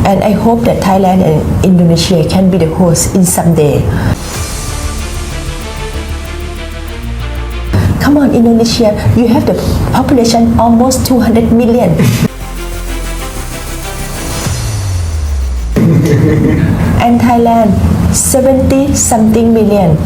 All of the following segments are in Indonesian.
and I hope that Thailand and Indonesia can be the host in someday. Come on, Indonesia, you have the population almost 200 million. And Thailand, 70 something million.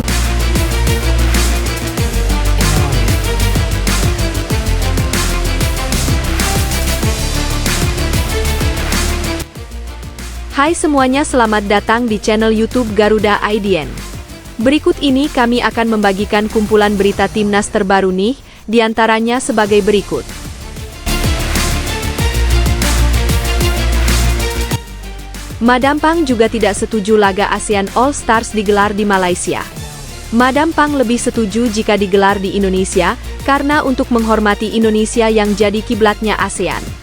Hai semuanya, selamat datang di channel YouTube Garuda IDN. Berikut ini kami akan membagikan kumpulan berita timnas terbaru nih, diantaranya sebagai berikut. Madam Pang juga tidak setuju laga ASEAN All Stars digelar di Malaysia. Madam Pang lebih setuju jika digelar di Indonesia, karena untuk menghormati Indonesia yang jadi kiblatnya ASEAN.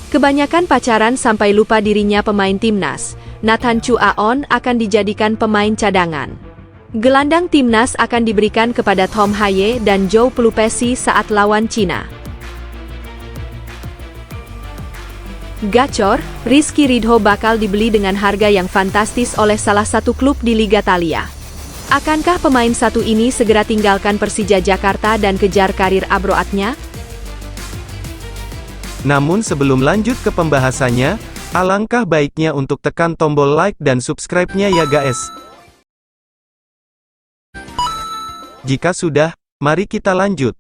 Kebanyakan pacaran sampai lupa dirinya pemain timnas. Nathan Chu Aon akan dijadikan pemain cadangan. Gelandang timnas akan diberikan kepada Tom Haye dan Zhou Pelupesi saat lawan Cina. Gacor, Rizky Ridho bakal dibeli dengan harga yang fantastis oleh salah satu klub di Liga Italia. Akankah pemain satu ini segera tinggalkan Persija Jakarta dan kejar karir abroadnya? Namun sebelum lanjut ke pembahasannya, alangkah baiknya untuk tekan tombol like dan subscribe-nya ya guys. Jika sudah, mari kita lanjut.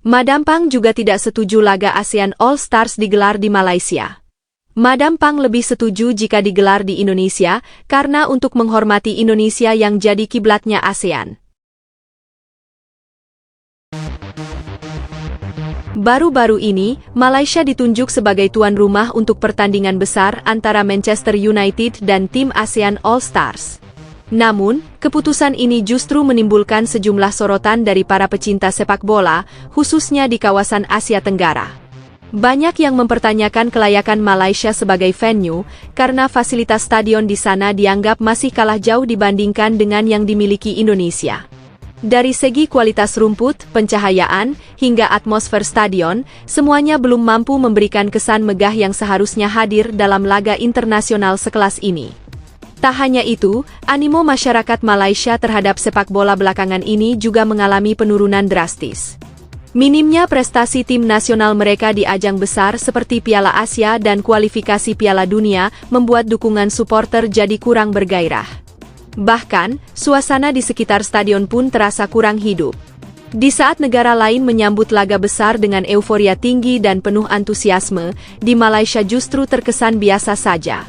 Madam Pang juga tidak setuju laga ASEAN All Stars digelar di Malaysia. Madam Pang lebih setuju jika digelar di Indonesia, karena untuk menghormati Indonesia yang jadi kiblatnya ASEAN. Baru-baru ini, Malaysia ditunjuk sebagai tuan rumah untuk pertandingan besar antara Manchester United dan tim ASEAN All Stars. Namun, keputusan ini justru menimbulkan sejumlah sorotan dari para pecinta sepak bola, khususnya di kawasan Asia Tenggara. Banyak yang mempertanyakan kelayakan Malaysia sebagai venue, karena fasilitas stadion di sana dianggap masih kalah jauh dibandingkan dengan yang dimiliki Indonesia. Dari segi kualitas rumput, pencahayaan, hingga atmosfer stadion, semuanya belum mampu memberikan kesan megah yang seharusnya hadir dalam laga internasional sekelas ini. Tak hanya itu, animo masyarakat Malaysia terhadap sepak bola belakangan ini juga mengalami penurunan drastis. Minimnya prestasi tim nasional mereka di ajang besar seperti Piala Asia dan kualifikasi Piala Dunia membuat dukungan supporter jadi kurang bergairah. Bahkan, suasana di sekitar stadion pun terasa kurang hidup. Di saat negara lain menyambut laga besar dengan euforia tinggi dan penuh antusiasme, di Malaysia justru terkesan biasa saja.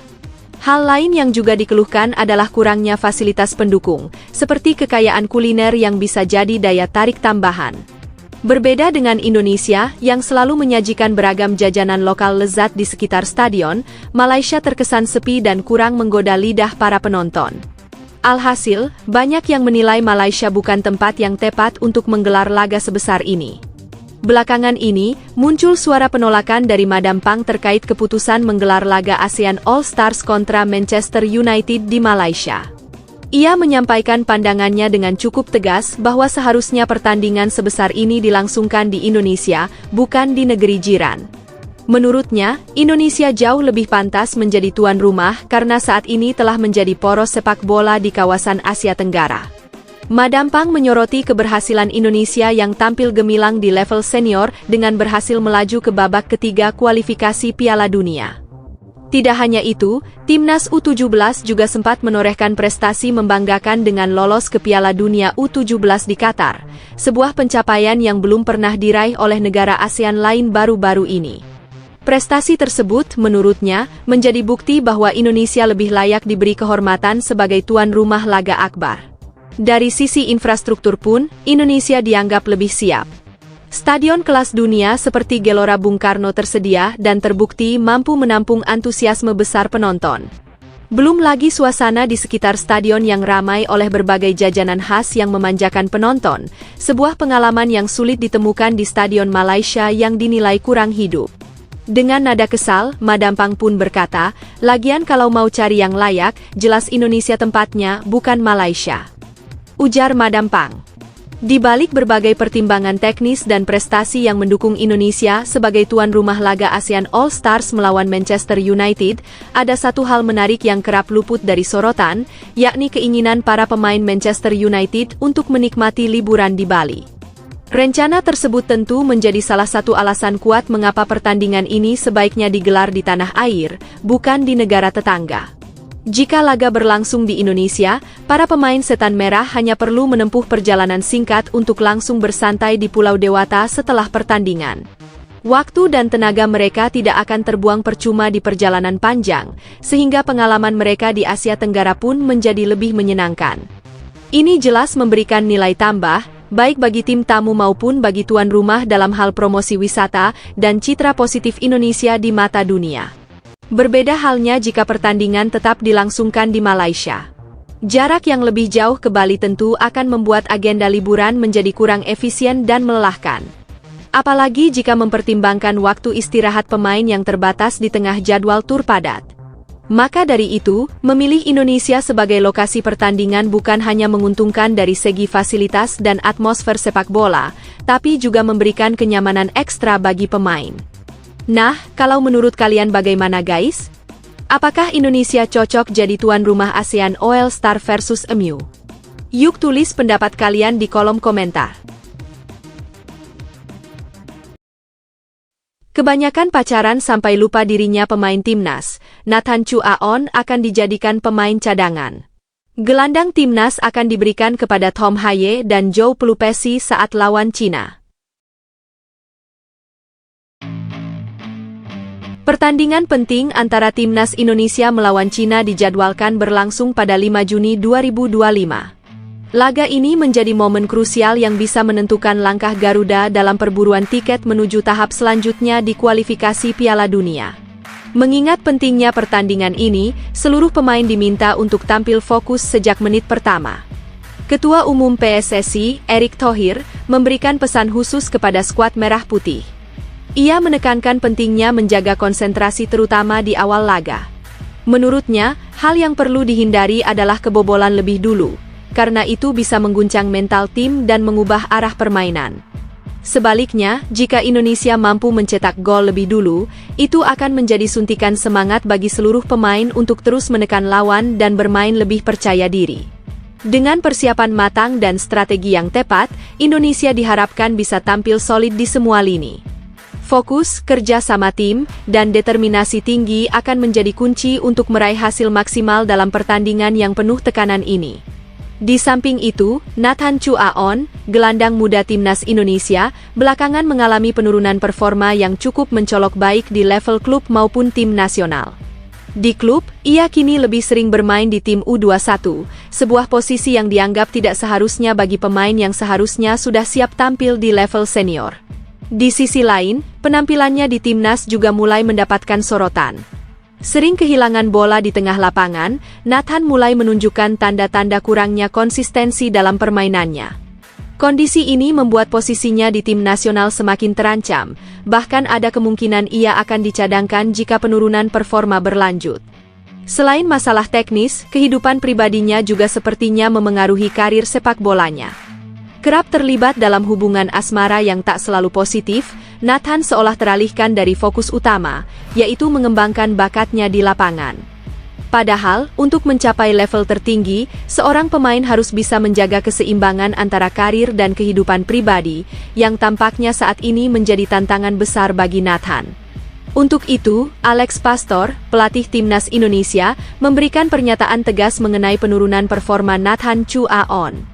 Hal lain yang juga dikeluhkan adalah kurangnya fasilitas pendukung, seperti kekayaan kuliner yang bisa jadi daya tarik tambahan. Berbeda dengan Indonesia, yang selalu menyajikan beragam jajanan lokal lezat di sekitar stadion, Malaysia terkesan sepi dan kurang menggoda lidah para penonton. Alhasil, banyak yang menilai Malaysia bukan tempat yang tepat untuk menggelar laga sebesar ini. Belakangan ini, muncul suara penolakan dari Madam Pang terkait keputusan menggelar laga ASEAN All Stars kontra Manchester United di Malaysia. Ia menyampaikan pandangannya dengan cukup tegas bahwa seharusnya pertandingan sebesar ini dilangsungkan di Indonesia, bukan di negeri jiran. Menurutnya, Indonesia jauh lebih pantas menjadi tuan rumah karena saat ini telah menjadi poros sepak bola di kawasan Asia Tenggara. Madam Pang menyoroti keberhasilan Indonesia yang tampil gemilang di level senior dengan berhasil melaju ke babak ketiga kualifikasi Piala Dunia. Tidak hanya itu, timnas U17 juga sempat menorehkan prestasi membanggakan dengan lolos ke Piala Dunia U17 di Qatar, sebuah pencapaian yang belum pernah diraih oleh negara ASEAN lain baru-baru ini. Prestasi tersebut, menurutnya, menjadi bukti bahwa Indonesia lebih layak diberi kehormatan sebagai tuan rumah laga akbar. Dari sisi infrastruktur pun, Indonesia dianggap lebih siap. Stadion kelas dunia seperti Gelora Bung Karno tersedia dan terbukti mampu menampung antusiasme besar penonton. Belum lagi suasana di sekitar stadion yang ramai oleh berbagai jajanan khas yang memanjakan penonton, sebuah pengalaman yang sulit ditemukan di stadion Malaysia yang dinilai kurang hidup. Dengan nada kesal, Madam Pang pun berkata, "Lagian kalau mau cari yang layak, jelas Indonesia tempatnya, bukan Malaysia." Ujar Madam Pang. Di balik berbagai pertimbangan teknis dan prestasi yang mendukung Indonesia sebagai tuan rumah laga ASEAN All Stars melawan Manchester United, ada satu hal menarik yang kerap luput dari sorotan, yakni keinginan para pemain Manchester United untuk menikmati liburan di Bali. Rencana tersebut tentu menjadi salah satu alasan kuat mengapa pertandingan ini sebaiknya digelar di tanah air, bukan di negara tetangga. Jika laga berlangsung di Indonesia, para pemain Setan Merah hanya perlu menempuh perjalanan singkat untuk langsung bersantai di Pulau Dewata setelah pertandingan. Waktu dan tenaga mereka tidak akan terbuang percuma di perjalanan panjang, sehingga pengalaman mereka di Asia Tenggara pun menjadi lebih menyenangkan. Ini jelas memberikan nilai tambah, baik bagi tim tamu maupun bagi tuan rumah dalam hal promosi wisata dan citra positif Indonesia di mata dunia. Berbeda halnya jika pertandingan tetap dilangsungkan di Malaysia. Jarak yang lebih jauh ke Bali tentu akan membuat agenda liburan menjadi kurang efisien dan melelahkan. Apalagi jika mempertimbangkan waktu istirahat pemain yang terbatas di tengah jadwal tur padat. Maka dari itu, memilih Indonesia sebagai lokasi pertandingan bukan hanya menguntungkan dari segi fasilitas dan atmosfer sepak bola, tapi juga memberikan kenyamanan ekstra bagi pemain. Nah, kalau menurut kalian bagaimana guys? Apakah Indonesia cocok jadi tuan rumah ASEAN All Star versus MU? Yuk tulis pendapat kalian di kolom komentar. Kebanyakan pacaran sampai lupa dirinya pemain timnas, Nathan Chu Aon akan dijadikan pemain cadangan. Gelandang timnas akan diberikan kepada Tom Haye dan Zhou Pelupesi saat lawan Cina. Pertandingan penting antara timnas Indonesia melawan Cina dijadwalkan berlangsung pada 5 Juni 2025. Laga ini menjadi momen krusial yang bisa menentukan langkah Garuda dalam perburuan tiket menuju tahap selanjutnya di kualifikasi Piala Dunia. Mengingat pentingnya pertandingan ini, seluruh pemain diminta untuk tampil fokus sejak menit pertama. Ketua Umum PSSI, Erick Thohir, memberikan pesan khusus kepada skuad Merah Putih. Ia menekankan pentingnya menjaga konsentrasi terutama di awal laga. Menurutnya, hal yang perlu dihindari adalah kebobolan lebih dulu, karena itu bisa mengguncang mental tim dan mengubah arah permainan. Sebaliknya, jika Indonesia mampu mencetak gol lebih dulu, itu akan menjadi suntikan semangat bagi seluruh pemain untuk terus menekan lawan dan bermain lebih percaya diri. Dengan persiapan matang dan strategi yang tepat, Indonesia diharapkan bisa tampil solid di semua lini. Fokus, kerja sama tim, dan determinasi tinggi akan menjadi kunci untuk meraih hasil maksimal dalam pertandingan yang penuh tekanan ini. Di samping itu, Nathan Chu Aon, gelandang muda timnas Indonesia, belakangan mengalami penurunan performa yang cukup mencolok baik di level klub maupun tim nasional. Di klub, ia kini lebih sering bermain di tim U21, sebuah posisi yang dianggap tidak seharusnya bagi pemain yang seharusnya sudah siap tampil di level senior. Di sisi lain, penampilannya di timnas juga mulai mendapatkan sorotan. Sering kehilangan bola di tengah lapangan, Nathan mulai menunjukkan tanda-tanda kurangnya konsistensi dalam permainannya. Kondisi ini membuat posisinya di tim nasional semakin terancam, bahkan ada kemungkinan ia akan dicadangkan jika penurunan performa berlanjut. Selain masalah teknis, kehidupan pribadinya juga sepertinya memengaruhi karir sepak bolanya. Kerap terlibat dalam hubungan asmara yang tak selalu positif, Nathan seolah teralihkan dari fokus utama, yaitu mengembangkan bakatnya di lapangan. Padahal, untuk mencapai level tertinggi, seorang pemain harus bisa menjaga keseimbangan antara karir dan kehidupan pribadi, yang tampaknya saat ini menjadi tantangan besar bagi Nathan. Untuk itu, Alex Pastor, pelatih timnas Indonesia, memberikan pernyataan tegas mengenai penurunan performa Nathan Chu Aon.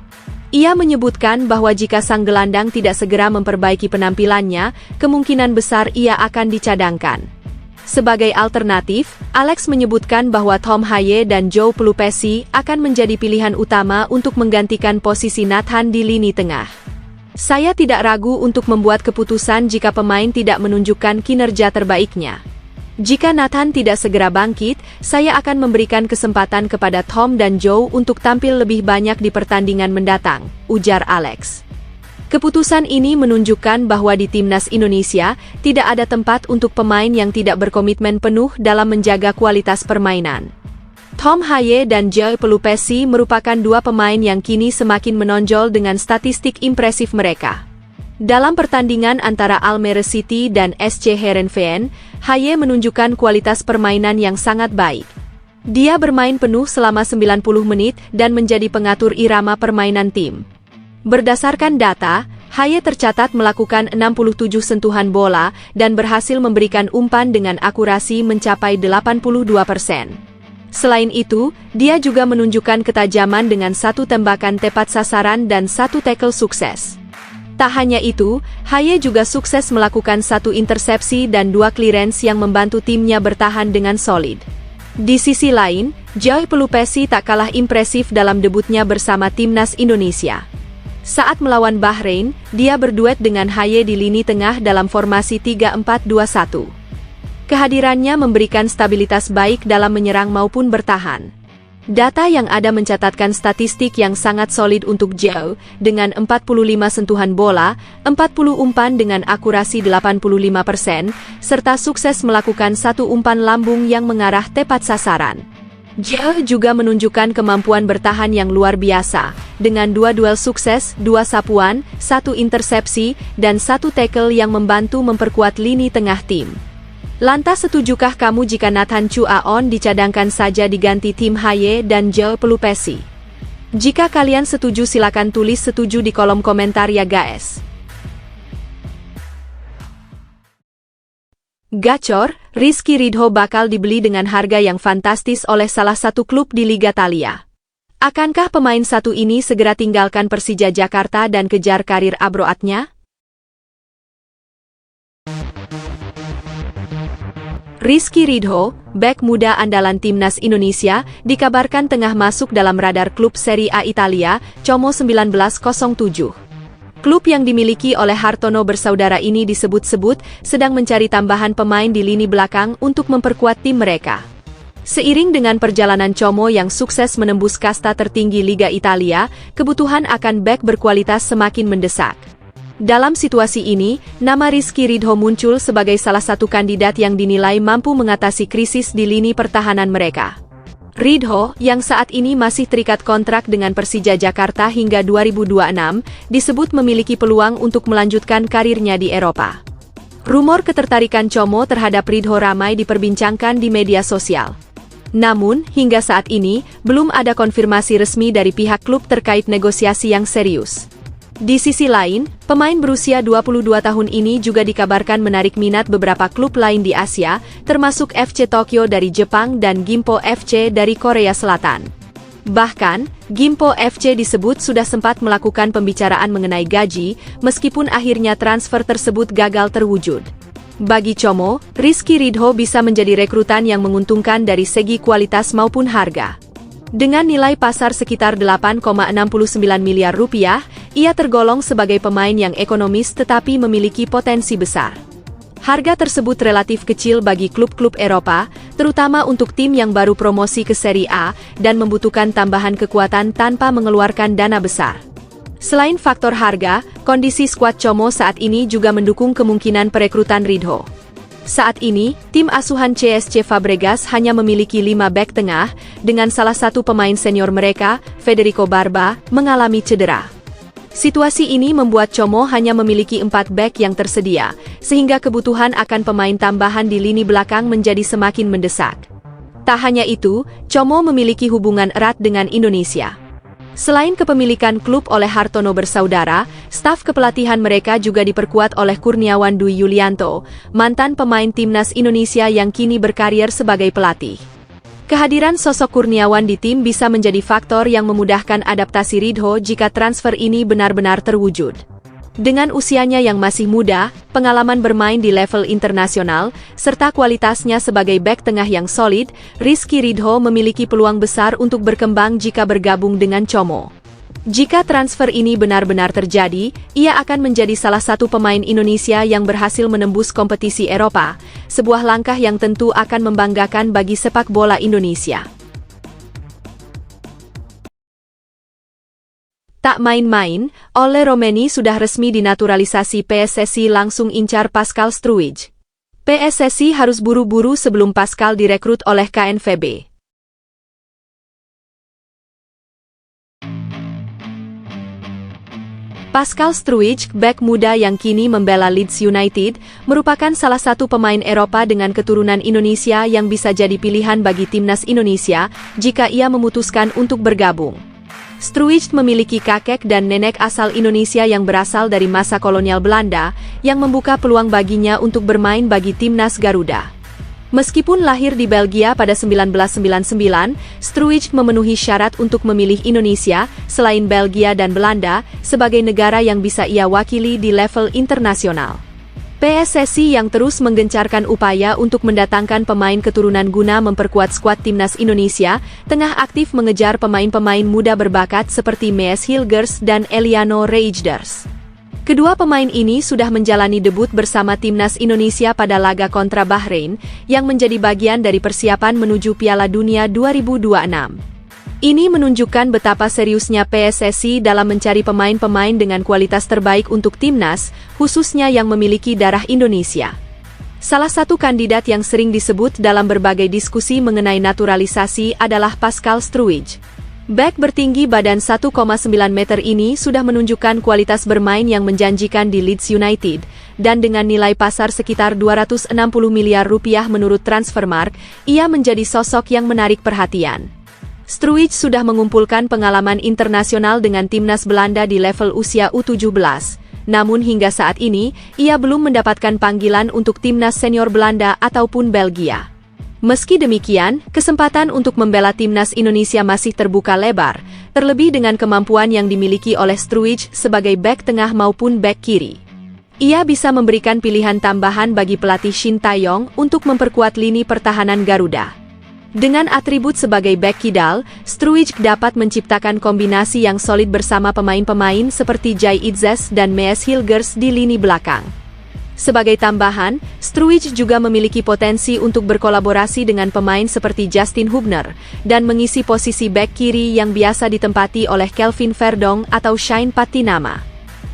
Ia menyebutkan bahwa jika sang gelandang tidak segera memperbaiki penampilannya, kemungkinan besar ia akan dicadangkan. Sebagai alternatif, Alex menyebutkan bahwa Tom Haye dan Zhou Pelupesi akan menjadi pilihan utama untuk menggantikan posisi Nathan di lini tengah. Saya tidak ragu untuk membuat keputusan jika pemain tidak menunjukkan kinerja terbaiknya. Jika Nathan tidak segera bangkit, saya akan memberikan kesempatan kepada Tom dan Zhou untuk tampil lebih banyak di pertandingan mendatang, ujar Alex. Keputusan ini menunjukkan bahwa di timnas Indonesia, tidak ada tempat untuk pemain yang tidak berkomitmen penuh dalam menjaga kualitas permainan. Tom Haye dan Joy Pelupesi merupakan dua pemain yang kini semakin menonjol dengan statistik impresif mereka. Dalam pertandingan antara Almere City dan SC Heerenveen, Haye menunjukkan kualitas permainan yang sangat baik. Dia bermain penuh selama 90 menit dan menjadi pengatur irama permainan tim. Berdasarkan data, Haye tercatat melakukan 67 sentuhan bola dan berhasil memberikan umpan dengan akurasi mencapai 82%. Selain itu, dia juga menunjukkan ketajaman dengan satu tembakan tepat sasaran dan satu tackle sukses. Tak hanya itu, Haye juga sukses melakukan satu intersepsi dan dua clearance yang membantu timnya bertahan dengan solid. Di sisi lain, Joy Pelupesi tak kalah impresif dalam debutnya bersama timnas Indonesia. Saat melawan Bahrain, dia berduet dengan Haye di lini tengah dalam formasi 3-4-2-1. Kehadirannya memberikan stabilitas baik dalam menyerang maupun bertahan. Data yang ada mencatatkan statistik yang sangat solid untuk Joe, dengan 45 sentuhan bola, 40 umpan dengan akurasi 85%, serta sukses melakukan satu umpan lambung yang mengarah tepat sasaran. Joe juga menunjukkan kemampuan bertahan yang luar biasa, dengan dua duel sukses, dua sapuan, satu intersepsi, dan satu tackle yang membantu memperkuat lini tengah tim. Lantas setujukah kamu jika Nathan Chu Aon dicadangkan saja diganti tim Haye dan Joy Pelupesi? Jika kalian setuju silakan tulis setuju di kolom komentar ya guys. Gacor, Rizky Ridho bakal dibeli dengan harga yang fantastis oleh salah satu klub di Liga Italia. Akankah pemain satu ini segera tinggalkan Persija Jakarta dan kejar karir abroadnya? Rizky Ridho, bek muda andalan timnas Indonesia, dikabarkan tengah masuk dalam radar klub Serie A Italia, Como 1907. Klub yang dimiliki oleh Hartono bersaudara ini disebut-sebut sedang mencari tambahan pemain di lini belakang untuk memperkuat tim mereka. Seiring dengan perjalanan Como yang sukses menembus kasta tertinggi Liga Italia, kebutuhan akan bek berkualitas semakin mendesak. Dalam situasi ini, nama Rizky Ridho muncul sebagai salah satu kandidat yang dinilai mampu mengatasi krisis di lini pertahanan mereka. Ridho, yang saat ini masih terikat kontrak dengan Persija Jakarta hingga 2026, disebut memiliki peluang untuk melanjutkan karirnya di Eropa. Rumor ketertarikan Como terhadap Ridho ramai diperbincangkan di media sosial. Namun, hingga saat ini, belum ada konfirmasi resmi dari pihak klub terkait negosiasi yang serius. Di sisi lain, pemain berusia 22 tahun ini juga dikabarkan menarik minat beberapa klub lain di Asia, termasuk FC Tokyo dari Jepang dan Gimpo FC dari Korea Selatan. Bahkan, Gimpo FC disebut sudah sempat melakukan pembicaraan mengenai gaji, meskipun akhirnya transfer tersebut gagal terwujud. Bagi Como, Rizky Ridho bisa menjadi rekrutan yang menguntungkan dari segi kualitas maupun harga. Dengan nilai pasar sekitar 8,69 miliar rupiah, ia tergolong sebagai pemain yang ekonomis tetapi memiliki potensi besar. Harga tersebut relatif kecil bagi klub-klub Eropa, terutama untuk tim yang baru promosi ke Serie A dan membutuhkan tambahan kekuatan tanpa mengeluarkan dana besar. Selain faktor harga, kondisi skuad Como saat ini juga mendukung kemungkinan perekrutan Ridho. Saat ini, tim asuhan CSC Fabregas hanya memiliki 5 bek tengah, dengan salah satu pemain senior mereka, Federico Barba, mengalami cedera. Situasi ini membuat Como hanya memiliki 4 bek yang tersedia, sehingga kebutuhan akan pemain tambahan di lini belakang menjadi semakin mendesak. Tak hanya itu, Como memiliki hubungan erat dengan Indonesia. Selain kepemilikan klub oleh Hartono bersaudara, staf kepelatihan mereka juga diperkuat oleh Kurniawan Dwi Yulianto, mantan pemain timnas Indonesia yang kini berkarir sebagai pelatih. Kehadiran sosok Kurniawan di tim bisa menjadi faktor yang memudahkan adaptasi Ridho jika transfer ini benar-benar terwujud. Dengan usianya yang masih muda, pengalaman bermain di level internasional, serta kualitasnya sebagai bek tengah yang solid, Rizky Ridho memiliki peluang besar untuk berkembang jika bergabung dengan Como. Jika transfer ini benar-benar terjadi, ia akan menjadi salah satu pemain Indonesia yang berhasil menembus kompetisi Eropa, sebuah langkah yang tentu akan membanggakan bagi sepak bola Indonesia. Tak main-main, Ole Romeni sudah resmi dinaturalisasi PSSI langsung incar Pascal Struij. PSSI harus buru-buru sebelum Pascal direkrut oleh KNVB. Pascal Struijk, bek muda yang kini membela Leeds United, merupakan salah satu pemain Eropa dengan keturunan Indonesia yang bisa jadi pilihan bagi timnas Indonesia jika ia memutuskan untuk bergabung. Struijk memiliki kakek dan nenek asal Indonesia yang berasal dari masa kolonial Belanda, yang membuka peluang baginya untuk bermain bagi timnas Garuda. Meskipun lahir di Belgia pada 1999, Struijk memenuhi syarat untuk memilih Indonesia, selain Belgia dan Belanda, sebagai negara yang bisa ia wakili di level internasional. PSSI yang terus menggencarkan upaya untuk mendatangkan pemain keturunan guna memperkuat skuad timnas Indonesia, tengah aktif mengejar pemain-pemain muda berbakat seperti Mees Hilgers dan Eliano Reijnders. Kedua pemain ini sudah menjalani debut bersama timnas Indonesia pada laga kontra Bahrain, yang menjadi bagian dari persiapan menuju Piala Dunia 2026. Ini menunjukkan betapa seriusnya PSSI dalam mencari pemain-pemain dengan kualitas terbaik untuk timnas, khususnya yang memiliki darah Indonesia. Salah satu kandidat yang sering disebut dalam berbagai diskusi mengenai naturalisasi adalah Pascal Struijk. Bek bertinggi badan 1,9 meter ini sudah menunjukkan kualitas bermain yang menjanjikan di Leeds United, dan dengan nilai pasar sekitar 260 miliar rupiah menurut Transfermarkt, ia menjadi sosok yang menarik perhatian. Struijk sudah mengumpulkan pengalaman internasional dengan timnas Belanda di level usia U17, namun hingga saat ini, ia belum mendapatkan panggilan untuk timnas senior Belanda ataupun Belgia. Meski demikian, kesempatan untuk membela timnas Indonesia masih terbuka lebar, terlebih dengan kemampuan yang dimiliki oleh Struijk sebagai bek tengah maupun bek kiri. Ia bisa memberikan pilihan tambahan bagi pelatih Shin Tae-yong untuk memperkuat lini pertahanan Garuda. Dengan atribut sebagai bek kidal, Struijk dapat menciptakan kombinasi yang solid bersama pemain-pemain seperti Jai Itzes dan Mees Hilgers di lini belakang. Sebagai tambahan, Struijk juga memiliki potensi untuk berkolaborasi dengan pemain seperti Justin Hubner, dan mengisi posisi bek kiri yang biasa ditempati oleh Kelvin Verdong atau Shane Patinama.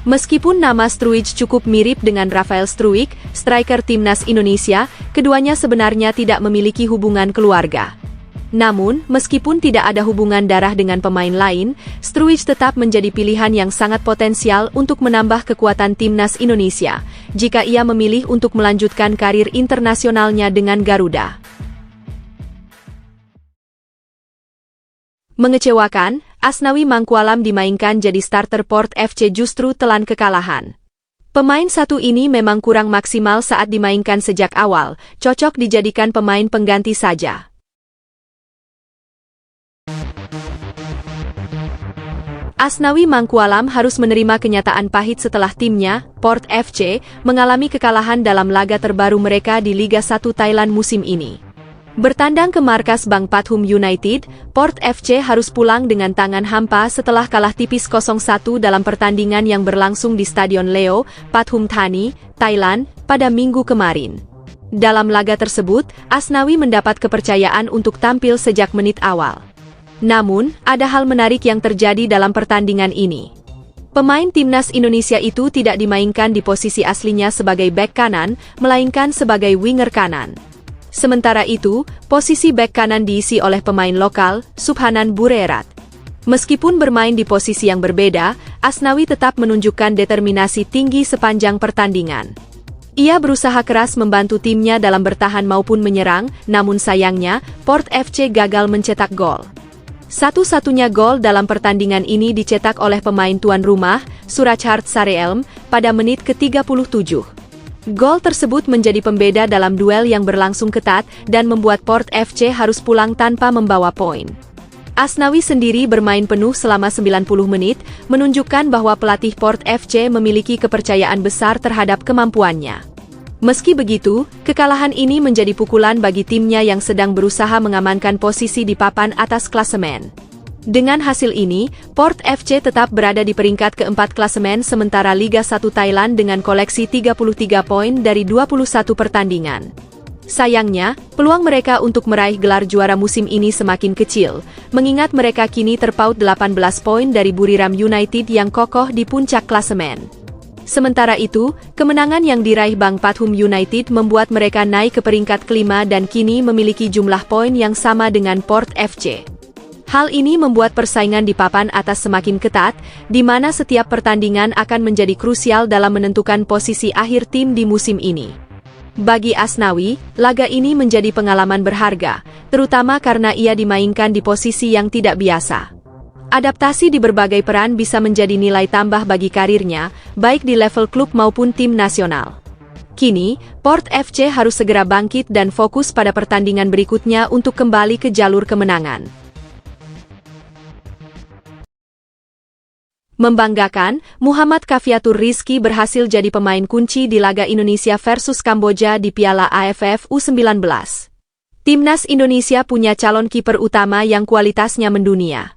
Meskipun nama Struijk cukup mirip dengan Rafael Struijk, striker timnas Indonesia, keduanya sebenarnya tidak memiliki hubungan keluarga. Namun, meskipun tidak ada hubungan darah dengan pemain lain, Struijk tetap menjadi pilihan yang sangat potensial untuk menambah kekuatan timnas Indonesia, jika ia memilih untuk melanjutkan karir internasionalnya dengan Garuda. Mengecewakan, Asnawi Mangkualam dimainkan jadi starter Port FC justru telan kekalahan. Pemain satu ini memang kurang maksimal saat dimainkan sejak awal, cocok dijadikan pemain pengganti saja. Asnawi Mangkualam harus menerima kenyataan pahit setelah timnya, Port FC, mengalami kekalahan dalam laga terbaru mereka di Liga 1 Thailand musim ini. Bertandang ke markas Bang Pathum United, Port FC harus pulang dengan tangan hampa setelah kalah tipis 0-1 dalam pertandingan yang berlangsung di Stadion Leo, Pathum Thani, Thailand, pada Minggu kemarin. Dalam laga tersebut, Asnawi mendapat kepercayaan untuk tampil sejak menit awal. Namun, ada hal menarik yang terjadi dalam pertandingan ini. Pemain timnas Indonesia itu tidak dimainkan di posisi aslinya sebagai bek kanan, melainkan sebagai winger kanan. Sementara itu, posisi bek kanan diisi oleh pemain lokal, Subhanan Burerat. Meskipun bermain di posisi yang berbeda, Asnawi tetap menunjukkan determinasi tinggi sepanjang pertandingan. Ia berusaha keras membantu timnya dalam bertahan maupun menyerang, namun sayangnya, Port FC gagal mencetak gol. Satu-satunya gol dalam pertandingan ini dicetak oleh pemain tuan rumah, Surachard Sareelm, pada menit ke-37. Gol tersebut menjadi pembeda dalam duel yang berlangsung ketat dan membuat Port FC harus pulang tanpa membawa poin. Asnawi sendiri bermain penuh selama 90 menit, menunjukkan bahwa pelatih Port FC memiliki kepercayaan besar terhadap kemampuannya. Meski begitu, kekalahan ini menjadi pukulan bagi timnya yang sedang berusaha mengamankan posisi di papan atas klasemen. Dengan hasil ini, Port FC tetap berada di peringkat keempat klasemen sementara Liga 1 Thailand dengan koleksi 33 poin dari 21 pertandingan. Sayangnya, peluang mereka untuk meraih gelar juara musim ini semakin kecil, mengingat mereka kini terpaut 18 poin dari Buriram United yang kokoh di puncak klasemen. Sementara itu, kemenangan yang diraih Bang Pathum United membuat mereka naik ke peringkat kelima dan kini memiliki jumlah poin yang sama dengan Port FC. Hal ini membuat persaingan di papan atas semakin ketat, di mana setiap pertandingan akan menjadi krusial dalam menentukan posisi akhir tim di musim ini. Bagi Asnawi, laga ini menjadi pengalaman berharga, terutama karena ia dimainkan di posisi yang tidak biasa. Adaptasi di berbagai peran bisa menjadi nilai tambah bagi karirnya, baik di level klub maupun tim nasional. Kini, Port FC harus segera bangkit dan fokus pada pertandingan berikutnya untuk kembali ke jalur kemenangan. Membanggakan, Muhammad Kaffiatur Rizky berhasil jadi pemain kunci di laga Indonesia versus Kamboja di Piala AFF U19. Timnas Indonesia punya calon kiper utama yang kualitasnya mendunia.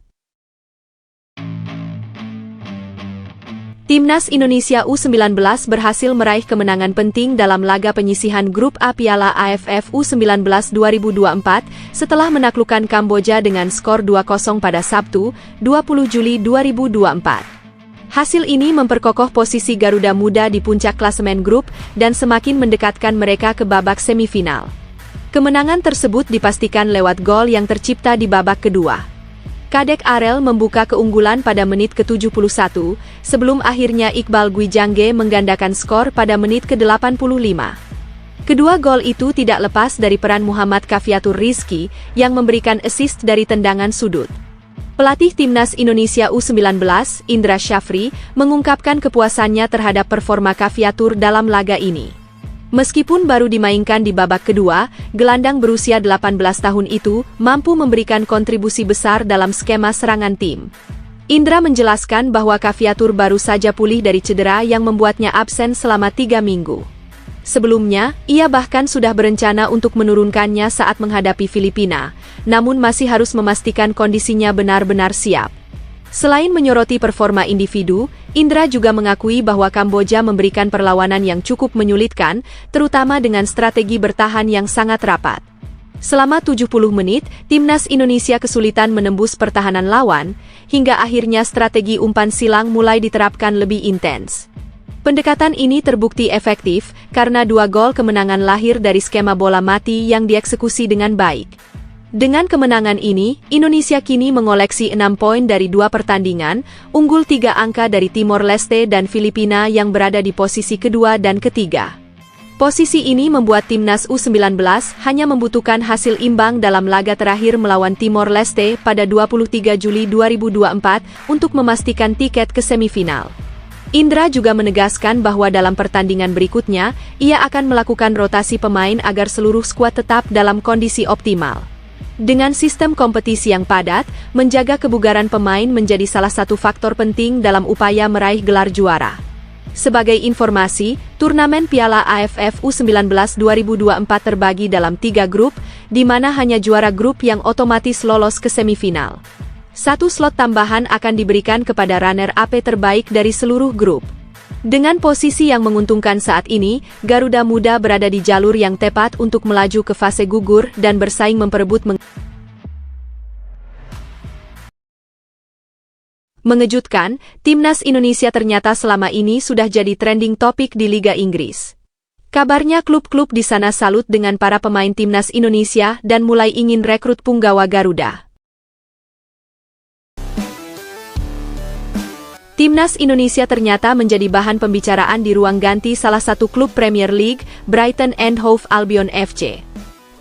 Timnas Indonesia U19 berhasil meraih kemenangan penting dalam laga penyisihan Grup A Piala AFF U19 2024 setelah menaklukkan Kamboja dengan skor 2-0 pada Sabtu, 20 Juli 2024. Hasil ini memperkokoh posisi Garuda Muda di puncak klasemen grup dan semakin mendekatkan mereka ke babak semifinal. Kemenangan tersebut dipastikan lewat gol yang tercipta di babak kedua. Kadek Arel membuka keunggulan pada menit ke-71, sebelum akhirnya Iqbal Gwijangge menggandakan skor pada menit ke-85. Kedua gol itu tidak lepas dari peran Muhammad Kaffiatur Rizky yang memberikan assist dari tendangan sudut. Pelatih Timnas Indonesia U19, Indra Syafri, mengungkapkan kepuasannya terhadap performa Kaffiatur dalam laga ini. Meskipun baru dimainkan di babak kedua, gelandang berusia 18 tahun itu mampu memberikan kontribusi besar dalam skema serangan tim. Indra menjelaskan bahwa Kaffiatur baru saja pulih dari cedera yang membuatnya absen selama 3 minggu. Sebelumnya, ia bahkan sudah berencana untuk menurunkannya saat menghadapi Filipina, namun masih harus memastikan kondisinya benar-benar siap. Selain menyoroti performa individu, Indra juga mengakui bahwa Kamboja memberikan perlawanan yang cukup menyulitkan, terutama dengan strategi bertahan yang sangat rapat. Selama 70 menit, Timnas Indonesia kesulitan menembus pertahanan lawan, hingga akhirnya strategi umpan silang mulai diterapkan lebih intens. Pendekatan ini terbukti efektif karena 2 gol kemenangan lahir dari skema bola mati yang dieksekusi dengan baik. Dengan kemenangan ini, Indonesia kini mengoleksi 6 poin dari 2 pertandingan, unggul 3 angka dari Timor Leste dan Filipina yang berada di posisi kedua dan ketiga. Posisi ini membuat Timnas U19 hanya membutuhkan hasil imbang dalam laga terakhir melawan Timor Leste pada 23 Juli 2024 untuk memastikan tiket ke semifinal. Indra juga menegaskan bahwa dalam pertandingan berikutnya, ia akan melakukan rotasi pemain agar seluruh skuad tetap dalam kondisi optimal. Dengan sistem kompetisi yang padat, menjaga kebugaran pemain menjadi salah satu faktor penting dalam upaya meraih gelar juara. Sebagai informasi, turnamen Piala AFF U19 2024 terbagi dalam 3 grup, di mana hanya juara grup yang otomatis lolos ke semifinal. 1 slot tambahan akan diberikan kepada runner-up terbaik dari seluruh grup. Dengan posisi yang menguntungkan saat ini, Garuda Muda berada di jalur yang tepat untuk melaju ke fase gugur dan bersaing memperebut Mengejutkan, Timnas Indonesia ternyata selama ini sudah jadi trending topik di Liga Inggris. Kabarnya klub-klub di sana salut dengan para pemain Timnas Indonesia dan mulai ingin rekrut punggawa Garuda. Timnas Indonesia ternyata menjadi bahan pembicaraan di ruang ganti salah satu klub Premier League, Brighton and Hove Albion FC.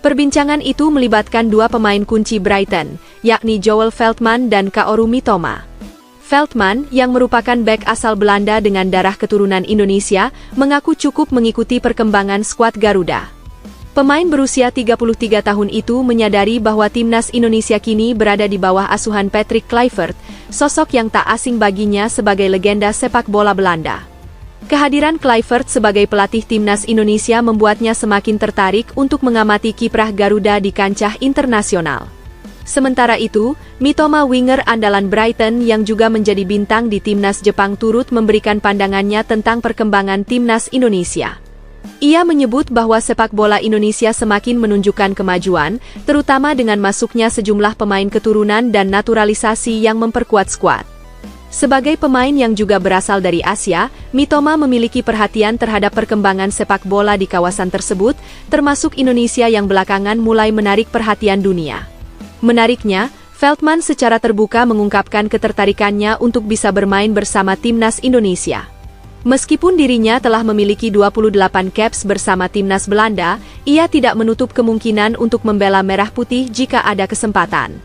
Perbincangan itu melibatkan 2 pemain kunci Brighton, yakni Joel Veltman dan Kaoru Mitoma. Veltman, yang merupakan bek asal Belanda dengan darah keturunan Indonesia, mengaku cukup mengikuti perkembangan skuad Garuda. Pemain berusia 33 tahun itu menyadari bahwa Timnas Indonesia kini berada di bawah asuhan Patrick Kluivert, sosok yang tak asing baginya sebagai legenda sepak bola Belanda. Kehadiran Kluivert sebagai pelatih Timnas Indonesia membuatnya semakin tertarik untuk mengamati kiprah Garuda di kancah internasional. Sementara itu, Mitoma, winger andalan Brighton yang juga menjadi bintang di Timnas Jepang, turut memberikan pandangannya tentang perkembangan Timnas Indonesia. Ia menyebut bahwa sepak bola Indonesia semakin menunjukkan kemajuan, terutama dengan masuknya sejumlah pemain keturunan dan naturalisasi yang memperkuat skuad. Sebagai pemain yang juga berasal dari Asia, Mitoma memiliki perhatian terhadap perkembangan sepak bola di kawasan tersebut, termasuk Indonesia yang belakangan mulai menarik perhatian dunia. Menariknya, Veltman secara terbuka mengungkapkan ketertarikannya untuk bisa bermain bersama timnas Indonesia. Meskipun dirinya telah memiliki 28 caps bersama timnas Belanda, ia tidak menutup kemungkinan untuk membela Merah Putih jika ada kesempatan.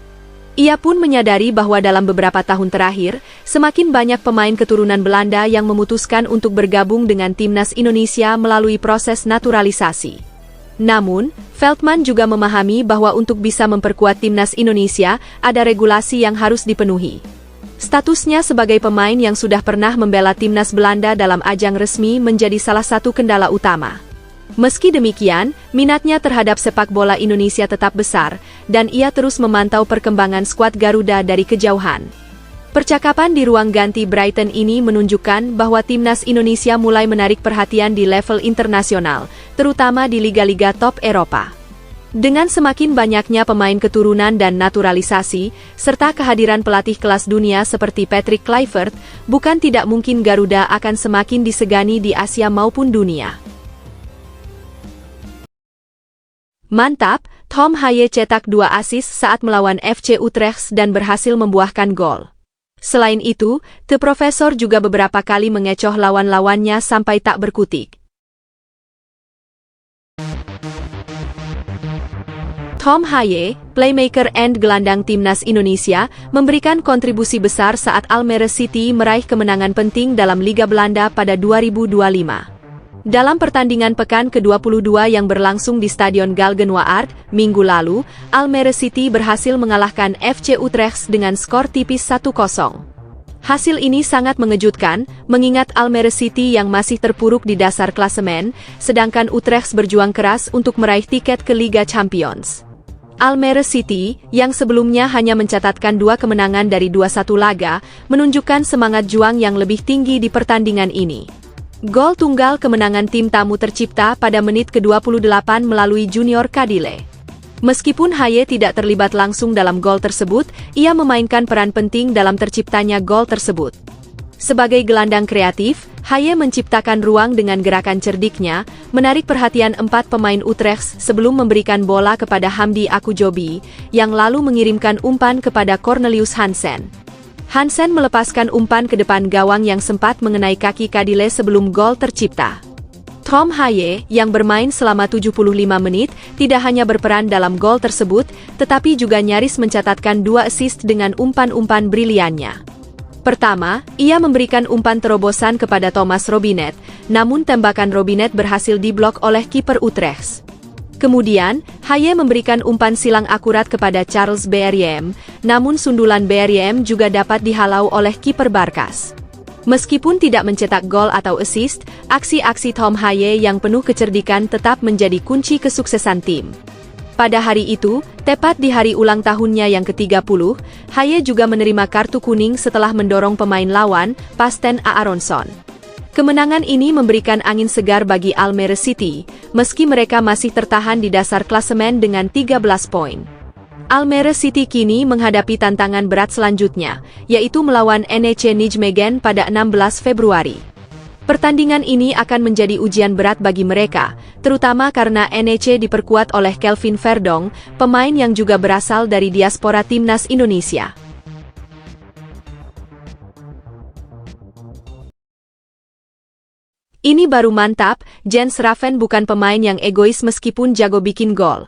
Ia pun menyadari bahwa dalam beberapa tahun terakhir, semakin banyak pemain keturunan Belanda yang memutuskan untuk bergabung dengan timnas Indonesia melalui proses naturalisasi. Namun, Veltman juga memahami bahwa untuk bisa memperkuat timnas Indonesia, ada regulasi yang harus dipenuhi. Statusnya sebagai pemain yang sudah pernah membela timnas Belanda dalam ajang resmi menjadi salah satu kendala utama. Meski demikian, minatnya terhadap sepak bola Indonesia tetap besar, dan ia terus memantau perkembangan skuad Garuda dari kejauhan. Percakapan di ruang ganti Brighton ini menunjukkan bahwa timnas Indonesia mulai menarik perhatian di level internasional, terutama di liga-liga top Eropa. Dengan semakin banyaknya pemain keturunan dan naturalisasi, serta kehadiran pelatih kelas dunia seperti Patrick Kluivert, bukan tidak mungkin Garuda akan semakin disegani di Asia maupun dunia. Mantap, Tom Haye cetak 2 assist saat melawan FC Utrecht dan berhasil membuahkan gol. Selain itu, The Professor juga beberapa kali mengecoh lawan-lawannya sampai tak berkutik. Tom Haye, playmaker and gelandang timnas Indonesia, memberikan kontribusi besar saat Almere City meraih kemenangan penting dalam Liga Belanda pada 2025. Dalam pertandingan pekan ke-22 yang berlangsung di Stadion Galgenwaard, minggu lalu, Almere City berhasil mengalahkan FC Utrecht dengan skor tipis 1-0. Hasil ini sangat mengejutkan, mengingat Almere City yang masih terpuruk di dasar klasemen, sedangkan Utrecht berjuang keras untuk meraih tiket ke Liga Champions. Almere City, yang sebelumnya hanya mencatatkan 2 kemenangan dari 21 laga, menunjukkan semangat juang yang lebih tinggi di pertandingan ini. Gol tunggal kemenangan tim tamu tercipta pada menit ke-28 melalui Junior Kadile. Meskipun Haye tidak terlibat langsung dalam gol tersebut, ia memainkan peran penting dalam terciptanya gol tersebut. Sebagai gelandang kreatif, Haye menciptakan ruang dengan gerakan cerdiknya, menarik perhatian 4 pemain Utrecht sebelum memberikan bola kepada Hamdi Akujobi, yang lalu mengirimkan umpan kepada Cornelius Hansen. Hansen melepaskan umpan ke depan gawang yang sempat mengenai kaki Kadile sebelum gol tercipta. Tom Haye, yang bermain selama 75 menit, tidak hanya berperan dalam gol tersebut, tetapi juga nyaris mencatatkan 2 assist dengan umpan-umpan briliannya. Pertama, ia memberikan umpan terobosan kepada Thomas Robinet, namun tembakan Robinet berhasil diblok oleh kiper Utrecht. Kemudian, Haye memberikan umpan silang akurat kepada Charles Berriem, namun sundulan Berriem juga dapat dihalau oleh kiper Barkas. Meskipun tidak mencetak gol atau assist, aksi-aksi Tom Haye yang penuh kecerdikan tetap menjadi kunci kesuksesan tim. Pada hari itu, tepat di hari ulang tahunnya yang ke-30, Haye juga menerima kartu kuning setelah mendorong pemain lawan, Pasten Aaronson. Kemenangan ini memberikan angin segar bagi Almere City, meski mereka masih tertahan di dasar klasemen dengan 13 poin. Almere City kini menghadapi tantangan berat selanjutnya, yaitu melawan NEC Nijmegen pada 16 Februari. Pertandingan ini akan menjadi ujian berat bagi mereka, terutama karena NEC diperkuat oleh Kelvin Verdong, pemain yang juga berasal dari diaspora timnas Indonesia. Ini baru mantap, Jens Raven bukan pemain yang egois meskipun jago bikin gol.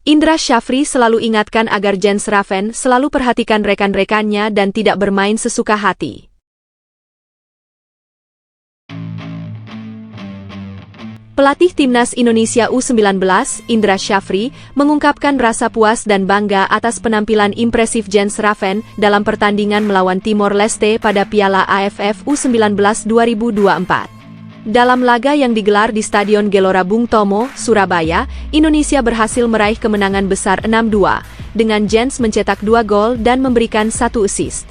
Indra Syafri selalu ingatkan agar Jens Raven selalu perhatikan rekan-rekannya dan tidak bermain sesuka hati. Pelatih Timnas Indonesia U19, Indra Syafri, mengungkapkan rasa puas dan bangga atas penampilan impresif Jens Raven dalam pertandingan melawan Timor Leste pada Piala AFF U19 2024. Dalam laga yang digelar di Stadion Gelora Bung Tomo, Surabaya, Indonesia berhasil meraih kemenangan besar 6-2, dengan Jens mencetak 2 gol dan memberikan 1 assist.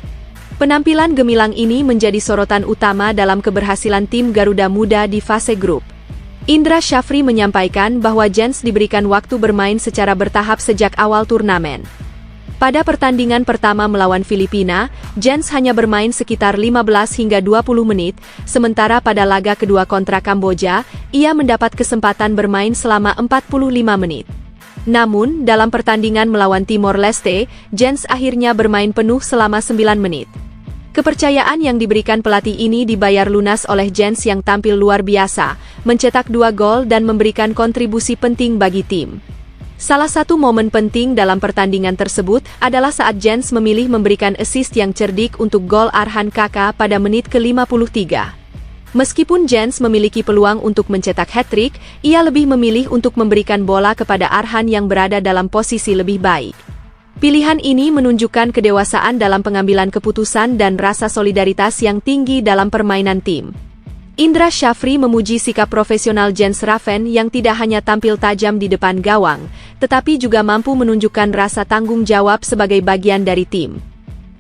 Penampilan gemilang ini menjadi sorotan utama dalam keberhasilan tim Garuda Muda di fase grup. Indra Syafri menyampaikan bahwa Jens diberikan waktu bermain secara bertahap sejak awal turnamen. Pada pertandingan pertama melawan Filipina, Jens hanya bermain sekitar 15 hingga 20 menit, sementara pada laga kedua kontra Kamboja, ia mendapat kesempatan bermain selama 45 menit. Namun, dalam pertandingan melawan Timor Leste, Jens akhirnya bermain penuh selama 9 menit. Kepercayaan yang diberikan pelatih ini dibayar lunas oleh Jens yang tampil luar biasa, mencetak 2 gol dan memberikan kontribusi penting bagi tim. Salah satu momen penting dalam pertandingan tersebut adalah saat Jens memilih memberikan assist yang cerdik untuk gol Arhan Kaka pada menit ke-53. Meskipun Jens memiliki peluang untuk mencetak hat-trick, ia lebih memilih untuk memberikan bola kepada Arhan yang berada dalam posisi lebih baik. Pilihan ini menunjukkan kedewasaan dalam pengambilan keputusan dan rasa solidaritas yang tinggi dalam permainan tim. Indra Syafri memuji sikap profesional Jens Raven yang tidak hanya tampil tajam di depan gawang, tetapi juga mampu menunjukkan rasa tanggung jawab sebagai bagian dari tim.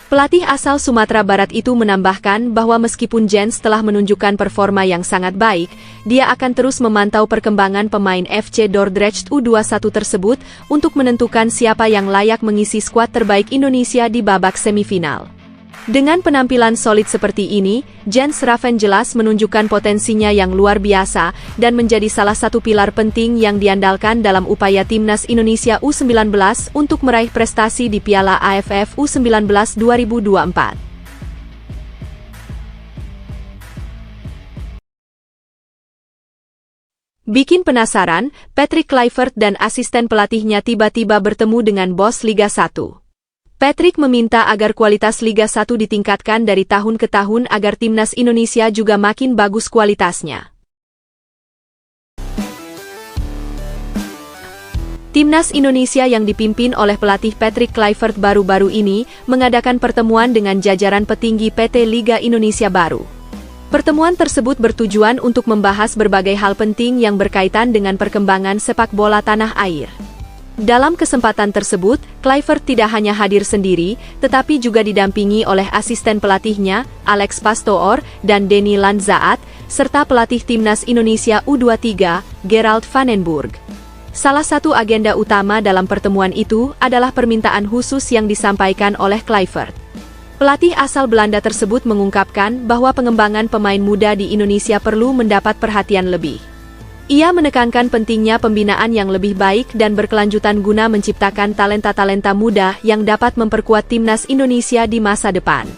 Pelatih asal Sumatera Barat itu menambahkan bahwa meskipun Jens telah menunjukkan performa yang sangat baik, dia akan terus memantau perkembangan pemain FC Dordrecht U21 tersebut untuk menentukan siapa yang layak mengisi skuad terbaik Indonesia di babak semifinal. Dengan penampilan solid seperti ini, Jens Raven jelas menunjukkan potensinya yang luar biasa dan menjadi salah satu pilar penting yang diandalkan dalam upaya Timnas Indonesia U19 untuk meraih prestasi di Piala AFF U19 2024. Bikin penasaran, Patrick Kluivert dan asisten pelatihnya tiba-tiba bertemu dengan bos Liga 1. Patrick meminta agar kualitas Liga 1 ditingkatkan dari tahun ke tahun agar Timnas Indonesia juga makin bagus kualitasnya. Timnas Indonesia yang dipimpin oleh pelatih Patrick Kluivert baru-baru ini mengadakan pertemuan dengan jajaran petinggi PT Liga Indonesia Baru. Pertemuan tersebut bertujuan untuk membahas berbagai hal penting yang berkaitan dengan perkembangan sepak bola tanah air. Dalam kesempatan tersebut, Kluivert tidak hanya hadir sendiri, tetapi juga didampingi oleh asisten pelatihnya, Alex Pastoor, dan Denny Landzaat, serta pelatih Timnas Indonesia U23, Gerald Vanenburg. Salah satu agenda utama dalam pertemuan itu adalah permintaan khusus yang disampaikan oleh Kluivert. Pelatih asal Belanda tersebut mengungkapkan bahwa pengembangan pemain muda di Indonesia perlu mendapat perhatian lebih. Ia menekankan pentingnya pembinaan yang lebih baik dan berkelanjutan guna menciptakan talenta-talenta muda yang dapat memperkuat Timnas Indonesia di masa depan.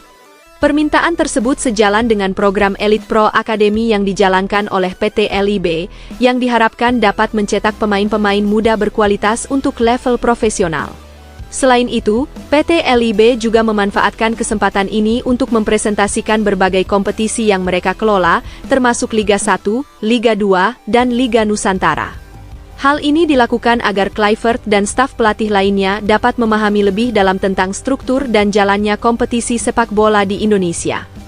Permintaan tersebut sejalan dengan program Elite Pro Academy yang dijalankan oleh PT LIB, yang diharapkan dapat mencetak pemain-pemain muda berkualitas untuk level profesional. Selain itu, PT LIB juga memanfaatkan kesempatan ini untuk mempresentasikan berbagai kompetisi yang mereka kelola, termasuk Liga 1, Liga 2, dan Liga Nusantara. Hal ini dilakukan agar Kluivert dan staf pelatih lainnya dapat memahami lebih dalam tentang struktur dan jalannya kompetisi sepak bola di Indonesia.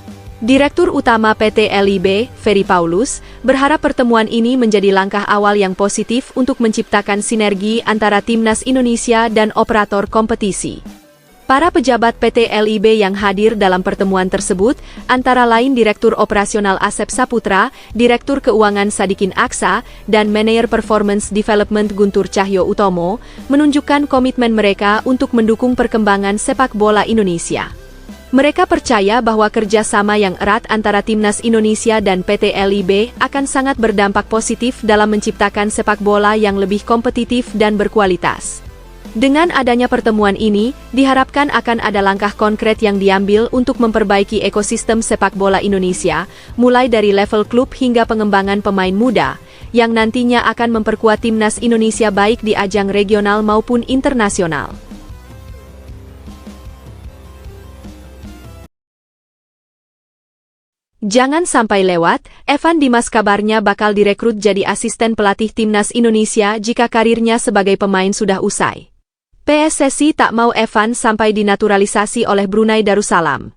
Direktur Utama PT LIB, Ferry Paulus, berharap pertemuan ini menjadi langkah awal yang positif untuk menciptakan sinergi antara Timnas Indonesia dan operator kompetisi. Para pejabat PT LIB yang hadir dalam pertemuan tersebut, antara lain Direktur Operasional Asep Saputra, Direktur Keuangan Sadikin Aksa, dan Manajer Performance Development Guntur Cahyo Utomo, menunjukkan komitmen mereka untuk mendukung perkembangan sepak bola Indonesia. Mereka percaya bahwa kerjasama yang erat antara Timnas Indonesia dan PT LIB akan sangat berdampak positif dalam menciptakan sepak bola yang lebih kompetitif dan berkualitas. Dengan adanya pertemuan ini, diharapkan akan ada langkah konkret yang diambil untuk memperbaiki ekosistem sepak bola Indonesia, mulai dari level klub hingga pengembangan pemain muda, yang nantinya akan memperkuat Timnas Indonesia baik di ajang regional maupun internasional. Jangan sampai lewat, Evan Dimas kabarnya bakal direkrut jadi asisten pelatih Timnas Indonesia jika karirnya sebagai pemain sudah usai. PSSI tak mau Evan sampai dinaturalisasi oleh Brunei Darussalam.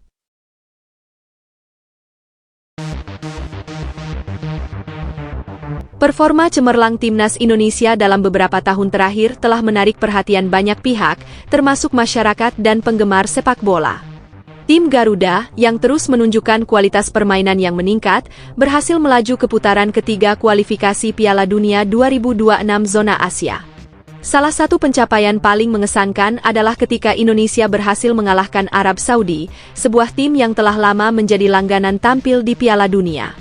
Performa cemerlang Timnas Indonesia dalam beberapa tahun terakhir telah menarik perhatian banyak pihak, termasuk masyarakat dan penggemar sepak bola. Tim Garuda, yang terus menunjukkan kualitas permainan yang meningkat, berhasil melaju ke putaran ketiga kualifikasi Piala Dunia 2026 zona Asia. Salah satu pencapaian paling mengesankan adalah ketika Indonesia berhasil mengalahkan Arab Saudi, sebuah tim yang telah lama menjadi langganan tampil di Piala Dunia.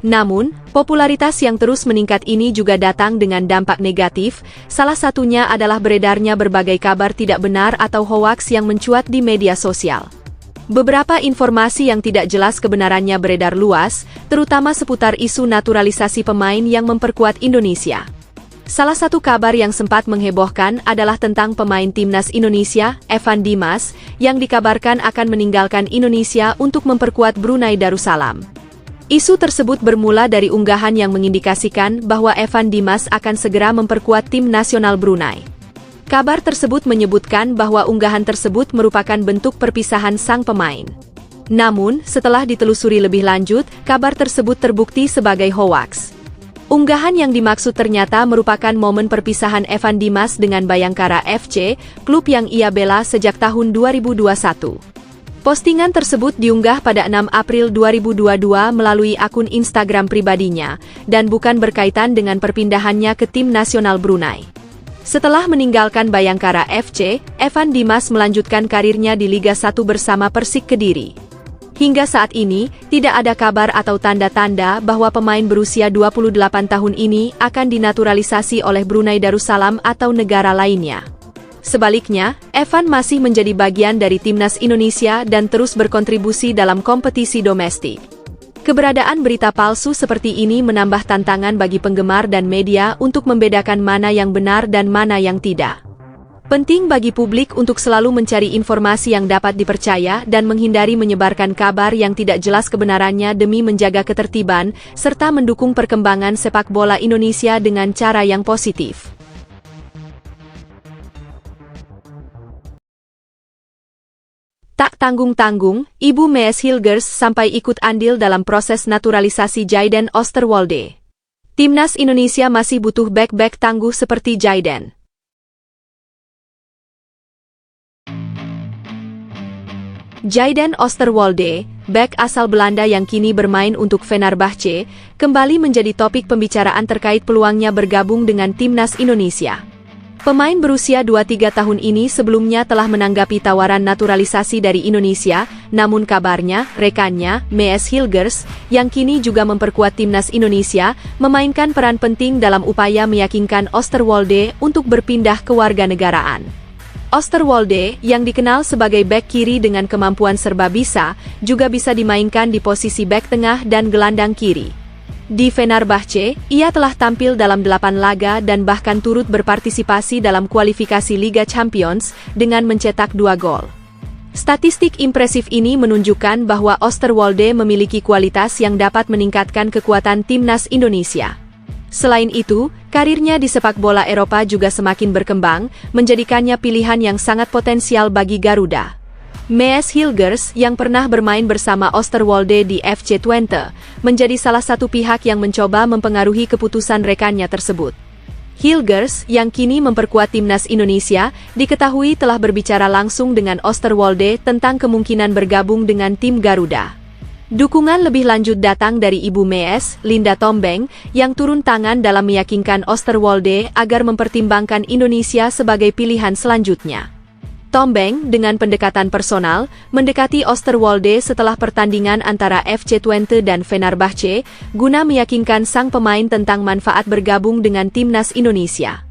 Namun, popularitas yang terus meningkat ini juga datang dengan dampak negatif, salah satunya adalah beredarnya berbagai kabar tidak benar atau hoaks yang mencuat di media sosial. Beberapa informasi yang tidak jelas kebenarannya beredar luas, terutama seputar isu naturalisasi pemain yang memperkuat Indonesia. Salah satu kabar yang sempat menghebohkan adalah tentang pemain timnas Indonesia, Evan Dimas, yang dikabarkan akan meninggalkan Indonesia untuk memperkuat Brunei Darussalam. Isu tersebut bermula dari unggahan yang mengindikasikan bahwa Evan Dimas akan segera memperkuat tim nasional Brunei. Kabar tersebut menyebutkan bahwa unggahan tersebut merupakan bentuk perpisahan sang pemain. Namun, setelah ditelusuri lebih lanjut, kabar tersebut terbukti sebagai hoaks. Unggahan yang dimaksud ternyata merupakan momen perpisahan Evan Dimas dengan Bayangkara FC, klub yang ia bela sejak tahun 2021. Postingan tersebut diunggah pada 6 April 2022 melalui akun Instagram pribadinya, dan bukan berkaitan dengan perpindahannya ke tim nasional Brunei. Setelah meninggalkan Bayangkara FC, Evan Dimas melanjutkan karirnya di Liga 1 bersama Persik Kediri. Hingga saat ini, tidak ada kabar atau tanda-tanda bahwa pemain berusia 28 tahun ini akan dinaturalisasi oleh Brunei Darussalam atau negara lainnya. Sebaliknya, Evan masih menjadi bagian dari timnas Indonesia dan terus berkontribusi dalam kompetisi domestik. Keberadaan berita palsu seperti ini menambah tantangan bagi penggemar dan media untuk membedakan mana yang benar dan mana yang tidak. Penting bagi publik untuk selalu mencari informasi yang dapat dipercaya dan menghindari menyebarkan kabar yang tidak jelas kebenarannya demi menjaga ketertiban, serta mendukung perkembangan sepak bola Indonesia dengan cara yang positif. Tak tanggung-tanggung, Ibu Mees Hilgers sampai ikut andil dalam proses naturalisasi Jayden Oosterwolde. Timnas Indonesia masih butuh bek-bek tangguh seperti Jayden. Jayden Oosterwolde, bek asal Belanda yang kini bermain untuk Fenerbahce, kembali menjadi topik pembicaraan terkait peluangnya bergabung dengan Timnas Indonesia. Pemain berusia 23 tahun ini sebelumnya telah menanggapi tawaran naturalisasi dari Indonesia, namun kabarnya, rekannya, Mees Hilgers, yang kini juga memperkuat Timnas Indonesia, memainkan peran penting dalam upaya meyakinkan Oosterwolde untuk berpindah kewarganegaraan. Oosterwolde, yang dikenal sebagai bek kiri dengan kemampuan serba bisa, juga bisa dimainkan di posisi bek tengah dan gelandang kiri. Di Fenerbahce, ia telah tampil dalam 8 laga dan bahkan turut berpartisipasi dalam kualifikasi Liga Champions dengan mencetak 2 gol. Statistik impresif ini menunjukkan bahwa Oosterwolde memiliki kualitas yang dapat meningkatkan kekuatan Timnas Indonesia. Selain itu, karirnya di sepak bola Eropa juga semakin berkembang, menjadikannya pilihan yang sangat potensial bagi Garuda. Mees Hilgers, yang pernah bermain bersama Oosterwolde di FC Twente, menjadi salah satu pihak yang mencoba mempengaruhi keputusan rekannya tersebut. Hilgers, yang kini memperkuat Timnas Indonesia, diketahui telah berbicara langsung dengan Oosterwolde tentang kemungkinan bergabung dengan tim Garuda. Dukungan lebih lanjut datang dari ibu Mees, Linda Tombeng, yang turun tangan dalam meyakinkan Oosterwolde agar mempertimbangkan Indonesia sebagai pilihan selanjutnya. Tombeng, dengan pendekatan personal, mendekati Oosterwolde setelah pertandingan antara FC Twente dan Fenerbahce, guna meyakinkan sang pemain tentang manfaat bergabung dengan Timnas Indonesia.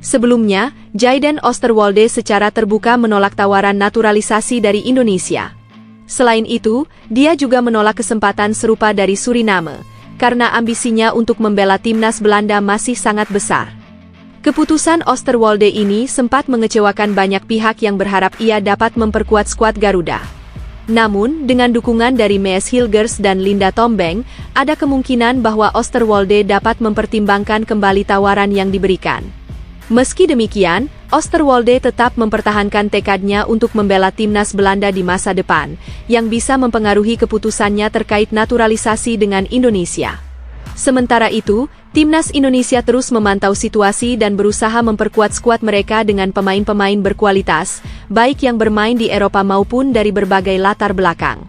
Sebelumnya, Jayden Oosterwolde secara terbuka menolak tawaran naturalisasi dari Indonesia. Selain itu, dia juga menolak kesempatan serupa dari Suriname, karena ambisinya untuk membela Timnas Belanda masih sangat besar. Keputusan Oosterwolde ini sempat mengecewakan banyak pihak yang berharap ia dapat memperkuat skuad Garuda. Namun, dengan dukungan dari Mees Hilgers dan Linda Tombeng, ada kemungkinan bahwa Oosterwolde dapat mempertimbangkan kembali tawaran yang diberikan. Meski demikian, Oosterwolde tetap mempertahankan tekadnya untuk membela Timnas Belanda di masa depan, yang bisa mempengaruhi keputusannya terkait naturalisasi dengan Indonesia. Sementara itu, Timnas Indonesia terus memantau situasi dan berusaha memperkuat skuad mereka dengan pemain-pemain berkualitas, baik yang bermain di Eropa maupun dari berbagai latar belakang.